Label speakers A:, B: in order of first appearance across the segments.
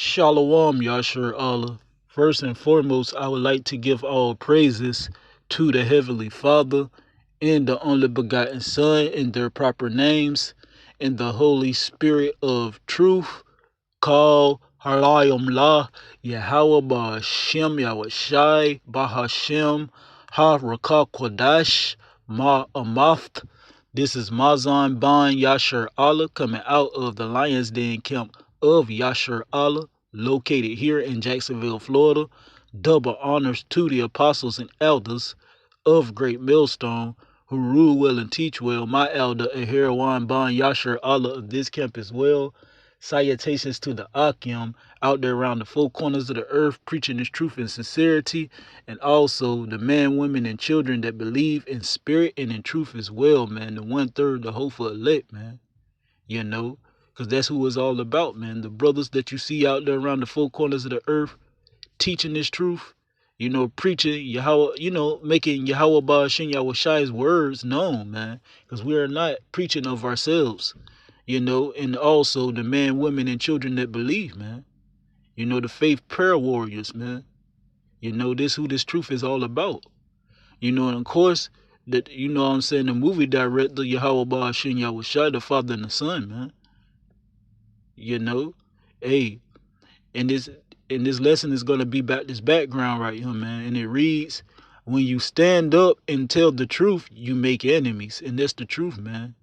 A: Shalom, Yashar Allah. First and foremost, I would like to give all praises to the Heavenly Father and the only begotten Son in their proper names, and the Holy Spirit of truth, called Halayim La, Yahweh Ba'ashem Yahushai Bahashem Ha Rakah Kodash Ma Amath. This is Mazan Ban Yashar Allah coming out of the Lions Den camp of Yashar Allah, located here in Jacksonville, Florida. Double honors to the apostles and elders of Great Millstone who rule well and teach well. My elder Ahirawan Ban Yashar Allah of this camp as well. Salutations to the Akim out there around the four corners of the earth, preaching his truth and sincerity, and also the men, women, and children that believe in spirit and in truth as well, man. The 1/3, the hopeful elect, man. You know, because that's who it's all about, man. The brothers that you see out there around the four corners of the earth, teaching this truth, you know, preaching Yahweh, you know, making Yahweh Ba'ashem Yahushai's words known, man. Because we are not preaching of ourselves. You know, and also the men, women, and children that believe, man. You know, the faith prayer warriors, man. You know, this who this truth is all about. You know, and of course, that you know what I'm saying, the movie director, Yahweh Ba'ashem Yahushai, the Father and the Son, man. You know, hey, and this lesson is gonna be about this background right here, man. And it reads, when you stand up and tell the truth, you make enemies. And that's the truth, man.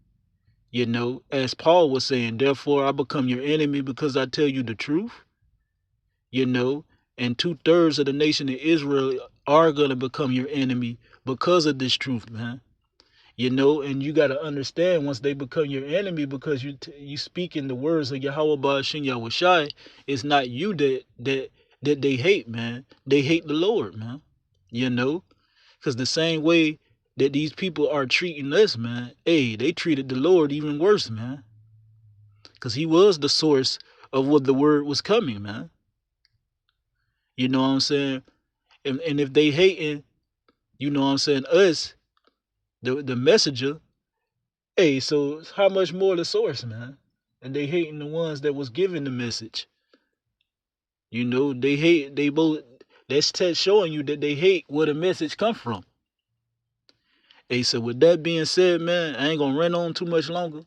A: You know, as Paul was saying, therefore I become your enemy because I tell you the truth. You know, and 2/3 of the nation of Israel are going to become your enemy because of this truth, man. You know, and you got to understand, once they become your enemy because you speak in the words of Yahweh Ba'ashem Yahushai, it's not you that they hate, man. They hate the Lord, man. You know, because the same way that these people are treating us, man, hey, they treated the Lord even worse, man. Because he was the source of what the word was coming, man. You know what I'm saying? And if they hating, you know what I'm saying, us, the messenger, hey, so how much more the source, man? And they hating the ones that was giving the message. You know, they both, that's showing you that they hate where the message come from. Hey, so with that being said, man, I ain't gonna run on too much longer.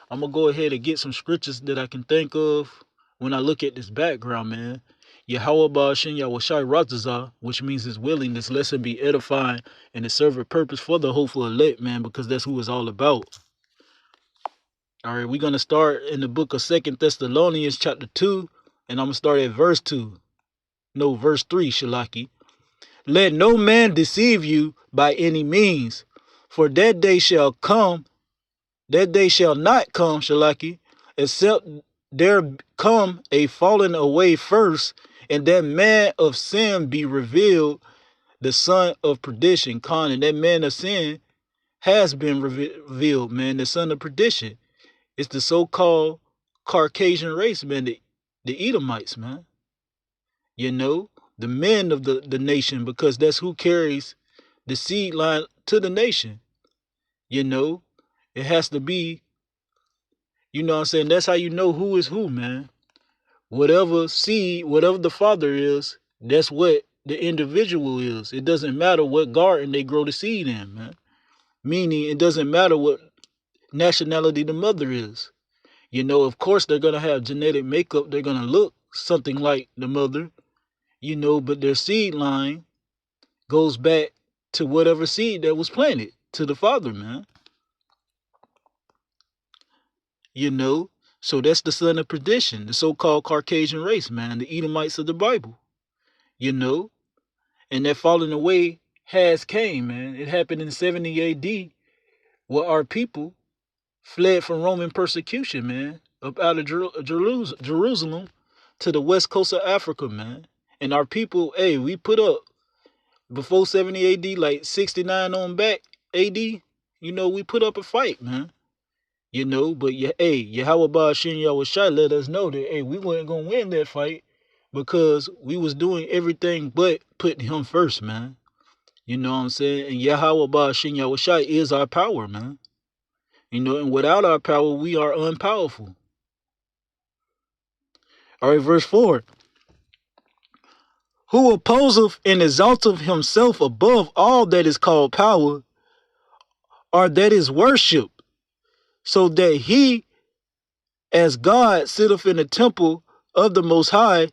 A: I'm gonna go ahead and get some scriptures that I can think of when I look at this background, man. Yahweh Ba'ashem Yahushai Ratazah, which means his willingness, lest it be edifying and it serve a purpose for the hopeful elect, man, because that's who it's all about. All right, we're gonna start in the book of 2 Thessalonians chapter 2, and I'm gonna start at verse 2. No, verse 3, Shalaki. Let no man deceive you by any means, for that day shall not come, Shalaki, except there come a falling away first, and that man of sin be revealed, the son of perdition, Khan, and that man of sin has been revealed, man, the son of perdition. It's the so-called Caucasian race, man, the Edomites, man. You know, the men of the nation, because that's who carries the seed line to the nation. You know, it has to be, you know what I'm saying? That's how you know who is who, man. Whatever seed, whatever the father is, that's what the individual is. It doesn't matter what garden they grow the seed in, man. Meaning, it doesn't matter what nationality the mother is. You know, of course, they're going to have genetic makeup. They're going to look something like the mother, you know, but their seed line goes back to whatever seed that was planted, to the father, man. You know, so that's the son of perdition, the so-called Caucasian race, man, the Edomites of the Bible, you know, and that falling away has came, man. It happened in 70 AD, where our people fled from Roman persecution, man, up out of Jerusalem to the west coast of Africa, man. And our people, hey, we put up before 70 AD, like 69 on back AD, you know, we put up a fight, man. You know, but hey, Yahweh Ba'ashem Yahushai let us know that, hey, we weren't going to win that fight because we was doing everything but putting him first, man. You know what I'm saying? And Yahweh Ba'ashem Yahushai is our power, man. You know, and without our power, we are unpowerful. All right, verse 4. who opposeth and exalteth himself above all that is called power, or that is worship, so that he, as God, sitteth in the temple of the Most High,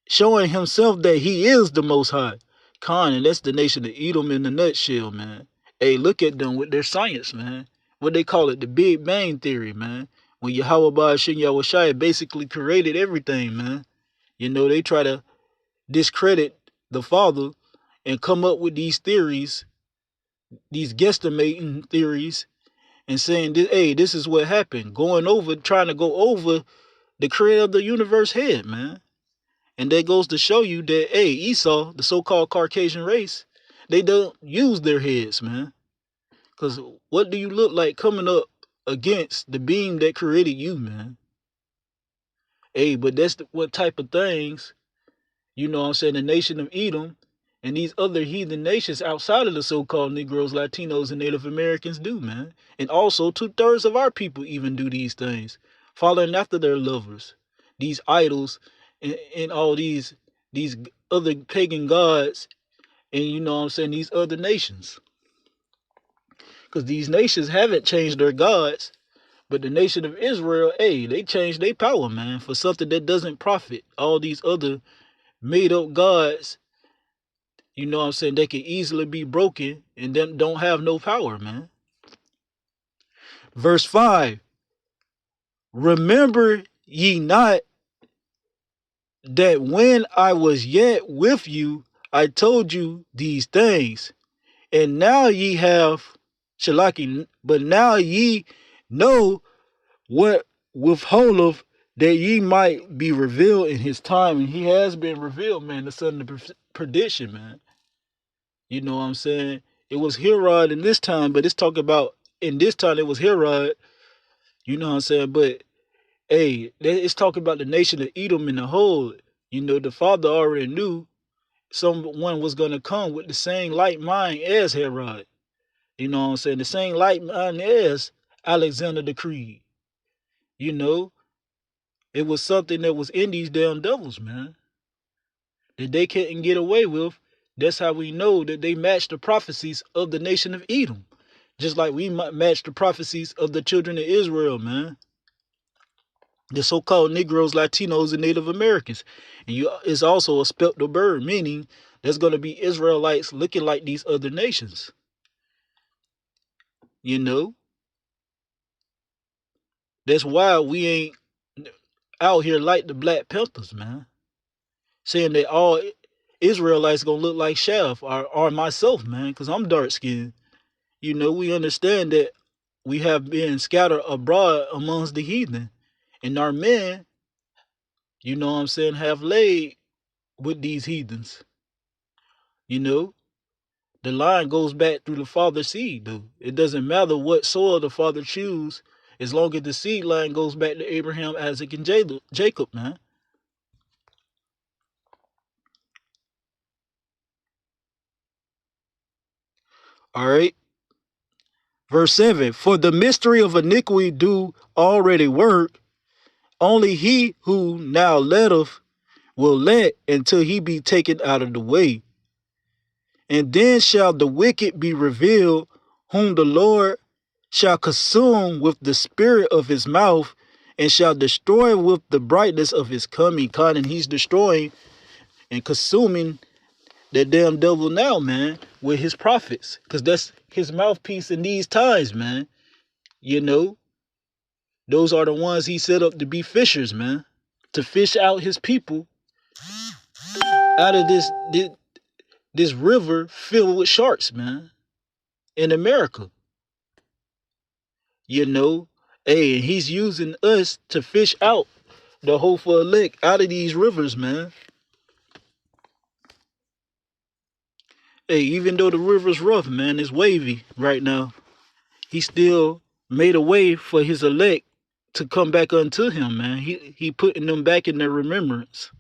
A: showing himself that he is the Most High. Khan, and that's the nation of Edom in a nutshell, man. Hey, look at them with their science, man. What they call it, the Big Bang Theory, man. When Yahweh Ba'ashem Yahushua basically created everything, man. You know, they try to discredit the Father and come up with these theories, these guesstimating theories, and saying, hey, this is what happened. Trying to go over the creator of the universe head, man. And that goes to show you that, hey, Esau, the so-called Caucasian race, they don't use their heads, man. Because what do you look like coming up against the being that created you, man? Hey, but that's what type of things, you know what I'm saying, the nation of Edom and these other heathen nations outside of the so-called Negroes, Latinos, and Native Americans do, man. And also 2/3 of our people even do these things, following after their lovers, these idols, and all these other pagan gods, and you know what I'm saying, these other nations. Because these nations haven't changed their gods, but the nation of Israel, hey, they changed their power, man, for something that doesn't profit. All these other made up gods, you know what I'm saying, they can easily be broken and them don't have no power, man. Verse 5, remember ye not that when I was yet with you, I told you these things, and now ye have Shalaki, but now ye know what withholdeth, that ye might be revealed in his time. And he has been revealed, man, the son of perdition, man. You know what I'm saying? It was Herod in this time, but it's talking about in this time it was Herod. You know what I'm saying? But hey, it's talking about the nation of Edom in the whole. You know, the Father already knew someone was going to come with the same light mind as Herod. You know what I'm saying? The same light mind as Alexander the Creed. You know, it was something that was in these damn devils, man, that they couldn't get away with. That's how we know that they matched the prophecies of the nation of Edom, just like we match the prophecies of the children of Israel, man. The so-called Negroes, Latinos, and Native Americans. And it's also a spectral bird, meaning there's going to be Israelites looking like these other nations. You know? That's why we ain't out here like the Black Panthers, man. Saying that all Israelites going to look like Shaft or myself, man, because I'm dark-skinned. You know, we understand that we have been scattered abroad amongst the heathen. And our men, you know what I'm saying, have laid with these heathens. You know, the line goes back through the father's seed, though. It doesn't matter what soil the father chooses, as long as the seed line goes back to Abraham, Isaac, and Jacob, man. All right. Verse 7, for the mystery of iniquity do already work. Only he who now letteth will let until he be taken out of the way. And then shall the wicked be revealed, whom the Lord shall consume with the spirit of his mouth, and shall destroy with the brightness of his coming. And he's destroying and consuming that damn devil now, man, with his prophets, because that's his mouthpiece in these times, man. You know, those are the ones he set up to be fishers, man, to fish out his people out of this river filled with sharks, man, in America. You know, hey, and he's using us to fish out the hopeful elect out of these rivers, man. Hey, even though the river's rough, man, it's wavy right now, he still made a way for his elect to come back unto him, man. He putting them back in their remembrance.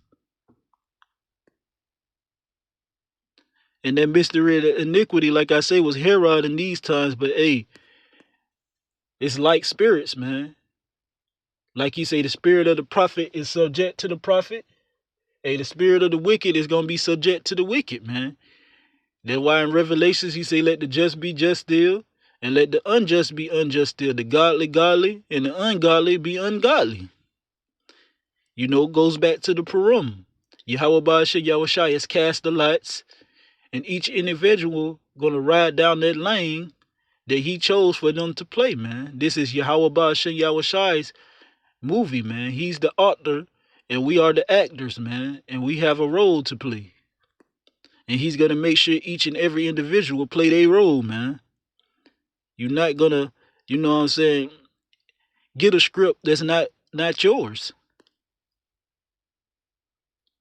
A: And that mystery of iniquity, like I say, was Herod in these times, but hey, it's like spirits, man. Like you say, the spirit of the prophet is subject to the prophet. Hey, the spirit of the wicked is gonna be subject to the wicked, man. That's why in Revelations he say, let the just be just still, and let the unjust be unjust still. The godly godly, and the ungodly be ungodly. You know, goes back to the Purim. Yahweh Ba'asha Yahushai has cast the lots, and each individual gonna ride down that lane that he chose for them to play, man. This is Yahweh Ba'asha Yahushai's movie, man. He's the author, and we are the actors, man. And we have a role to play. And he's gonna make sure each and every individual play their role, man. You're not gonna, you know what I'm saying, get a script that's not yours.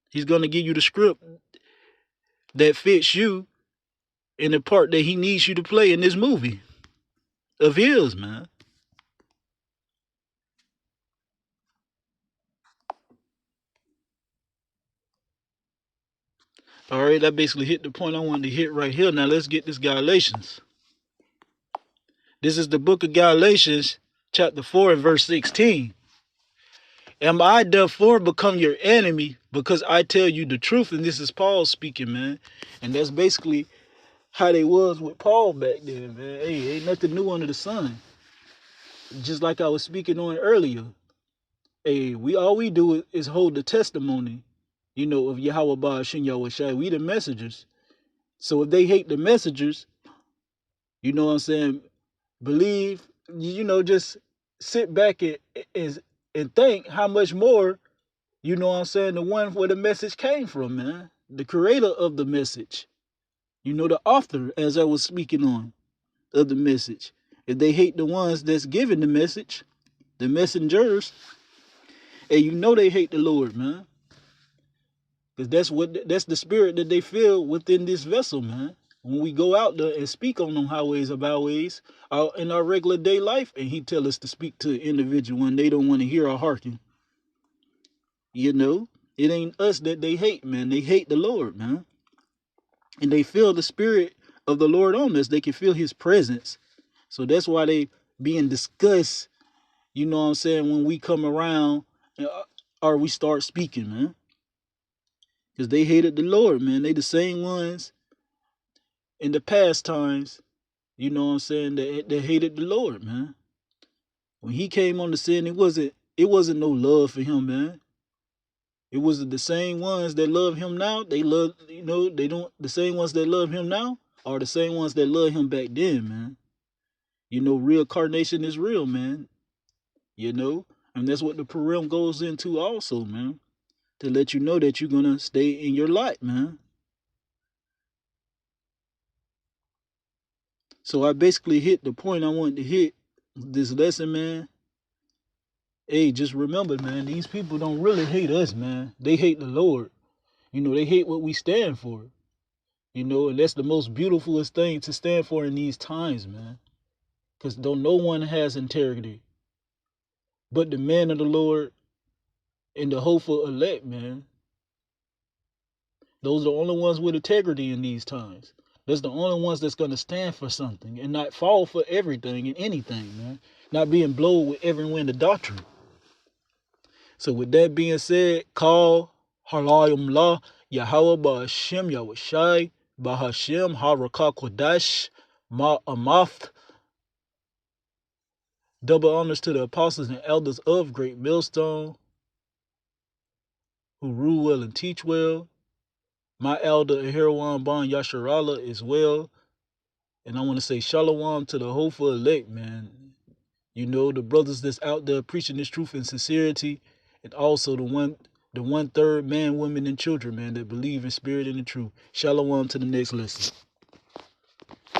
A: He's gonna give you the script that fits you in the part that he needs you to play in this movie of his, man. All right, I basically hit the point I wanted to hit right here. Now let's get this Galatians. This is the book of Galatians, chapter 4 and verse 16. Am I therefore become your enemy because I tell you the truth? And this is Paul speaking, man. And that's basically how they was with Paul back then, man. Hey, ain't nothing new under the sun. Just like I was speaking on earlier. Hey, all we do is hold the testimony, you know, of Yahweh Ba'ashin Yahushai. We the messengers. So if they hate the messengers, you know what I'm saying, believe, you know, just sit back and think how much more, you know what I'm saying, the one where the message came from, man. The creator of the message. You know, the author, as I was speaking on, of the message. If they hate the ones that's giving the message, the messengers, and you know they hate the Lord, man. Because that's the spirit that they feel within this vessel, man. When we go out there and speak on them highways or byways in our regular day life, and he tell us to speak to an individual when they don't want to hear or hearken. You know, it ain't us that they hate, man. They hate the Lord, man. And they feel the spirit of the Lord on us. They can feel his presence. So that's why they being discussed, you know what I'm saying, when we come around or we start speaking, man. Because they hated the Lord, man. They the same ones in the past times, you know what I'm saying, that hated the Lord, man. When he came on the scene, it wasn't no love for him, man. It was the same ones that love him now. They love, you know, they don't, the same ones that love him now are the same ones that love him back then, man. You know, reincarnation is real, man. You know, and that's what the Purim goes into also, man. To let you know that you're gonna stay in your light, man. So I basically hit the point I wanted to hit this lesson, man. Hey, just remember, man, these people don't really hate us, man. They hate the Lord. You know, they hate what we stand for. You know, and that's the most beautifulest thing to stand for in these times, man. Because though no one has integrity, but the man of the Lord and the hopeful elect, man. Those are the only ones with integrity in these times. That's the only ones that's going to stand for something and not fall for everything and anything, man. Not being blown with every wind of doctrine. So with that being said, call Halayim La Yahweh Ba'ashem Yahushai Bahashem Harakah Kodash Ma'amath. Double honors to the apostles and elders of Great Millstone who rule well and teach well. My elder Ahirawan Ban Yasharala as well. And I want to say shalom to the hopeful elect, man. You know, the brothers that's out there preaching this truth in sincerity, and also the 1/3 man, women, and children, man, that believe in spirit and in truth. Shalom to the next lesson.